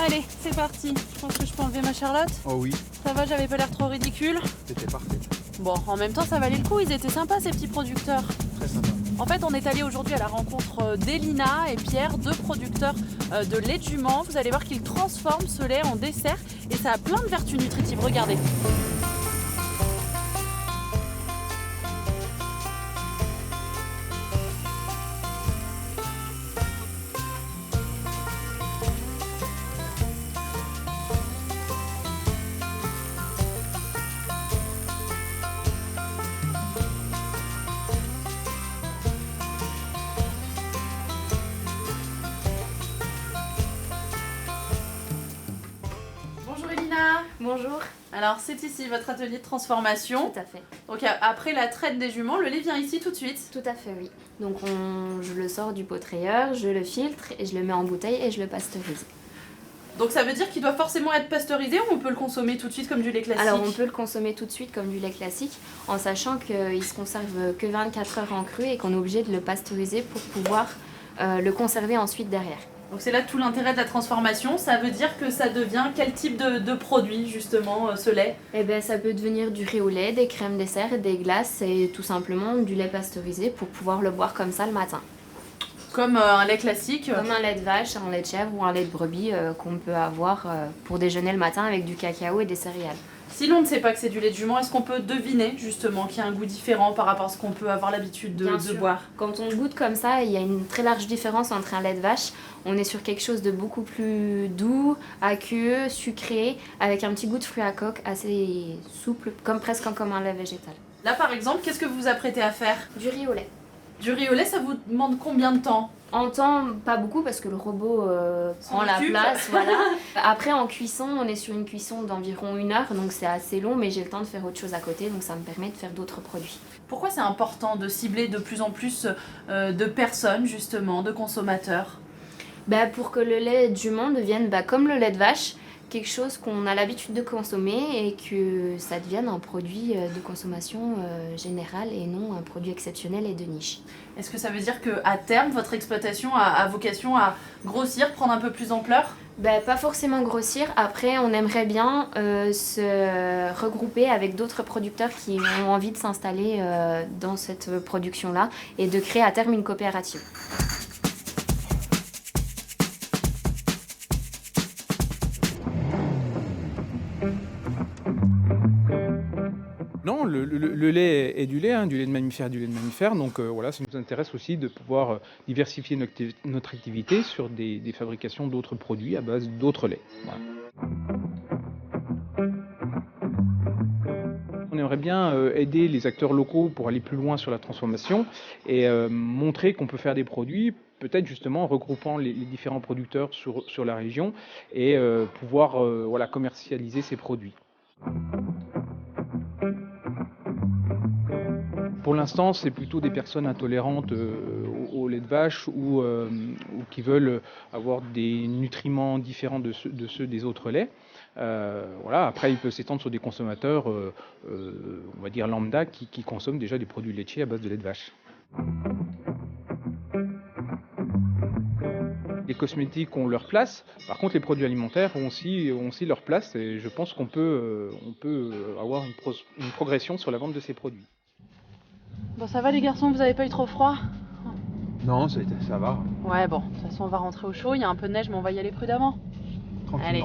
Allez, c'est parti. Je pense que je peux enlever ma Charlotte. Oh oui, Ça va, j'avais pas l'air trop ridicule. c'était parfait. Bon, en même temps, ça valait le coup. Ils étaient sympas, ces petits producteurs. Très sympa. En fait, on est allé aujourd'hui à la rencontre d'Elina et Pierre, deux producteurs de lait de jument. Vous allez voir qu'ils transforment ce lait en dessert et ça a plein de vertus nutritives. Regardez. Bonjour Elina. Bonjour. Alors c'est ici votre atelier de transformation. Tout à fait. Donc après la traite des juments, le lait vient ici tout de suite. Tout à fait, oui. Donc je le sors du potrailleur, je le filtre et je le mets en bouteille et je le pasteurise. Donc ça veut dire qu'il doit forcément être pasteurisé ou on peut le consommer tout de suite comme du lait classique? Alors on peut le consommer tout de suite comme du lait classique en sachant qu'il se conserve que 24 heures en cru et qu'on est obligé de le pasteuriser pour pouvoir le conserver ensuite derrière. Donc c'est là tout l'intérêt de la transformation. Ça veut dire que ça devient quel type de produit justement ce lait? Eh bien ça peut devenir du riz au lait, des crèmes dessert, des glaces et tout simplement du lait pasteurisé pour pouvoir le boire comme ça le matin. Comme un lait classique? Comme un lait de vache, un lait de chèvre ou un lait de brebis qu'on peut avoir pour déjeuner le matin avec du cacao et des céréales. Si l'on ne sait pas que c'est du lait de jument, est-ce qu'on peut deviner justement qu'il y a un goût différent par rapport à ce qu'on peut avoir l'habitude de boire? Quand on goûte comme ça, il y a une très large différence entre un lait de vache. On est sur quelque chose de beaucoup plus doux, aqueux, sucré, avec un petit goût de fruits à coque assez souple, presque comme un lait végétal. Là par exemple, qu'est-ce que vous vous apprêtez à faire? Du riz au lait. Du riz au lait, ça vous demande combien de temps? En temps, pas beaucoup parce que le robot prend la occupe. place, voilà. Après en cuisson, on est sur une cuisson d'environ 1 heure, donc c'est assez long, mais j'ai le temps de faire autre chose à côté, donc ça me permet de faire d'autres produits. Pourquoi c'est important de cibler de plus en plus de personnes justement, de consommateurs? Pour que le lait de jument devienne comme le lait de vache, quelque chose qu'on a l'habitude de consommer et que ça devienne un produit de consommation générale et non un produit exceptionnel et de niche. Est-ce que ça veut dire qu'à terme, votre exploitation a vocation à grossir, prendre un peu plus d'ampleur? Pas forcément grossir, après on aimerait bien se regrouper avec d'autres producteurs qui ont envie de s'installer dans cette production-là et de créer à terme une coopérative. Non, le lait est du lait, hein, du lait de mammifère, du lait de mammifère. Donc voilà, ça nous intéresse aussi de pouvoir diversifier notre activité sur des fabrications d'autres produits à base d'autres laits. Voilà. On aimerait bien aider les acteurs locaux pour aller plus loin sur la transformation et montrer qu'on peut faire des produits, peut-être justement en regroupant les différents producteurs sur la région et pouvoir voilà, commercialiser ces produits. Pour l'instant, c'est plutôt des personnes intolérantes au lait de vache ou qui veulent avoir des nutriments différents de ceux des autres laits. Voilà. Après, il peut s'étendre sur des consommateurs, on va dire lambda, qui consomment déjà des produits laitiers à base de lait de vache. Les cosmétiques ont leur place, par contre les produits alimentaires ont aussi leur place et je pense qu'on peut avoir une progression sur la vente de ces produits. Bon, ça va les garçons, vous avez pas eu trop froid? Non, ça va. Ouais, bon, de toute façon on va rentrer au chaud, il y a un peu de neige mais on va y aller prudemment. Tranquillement. Allez.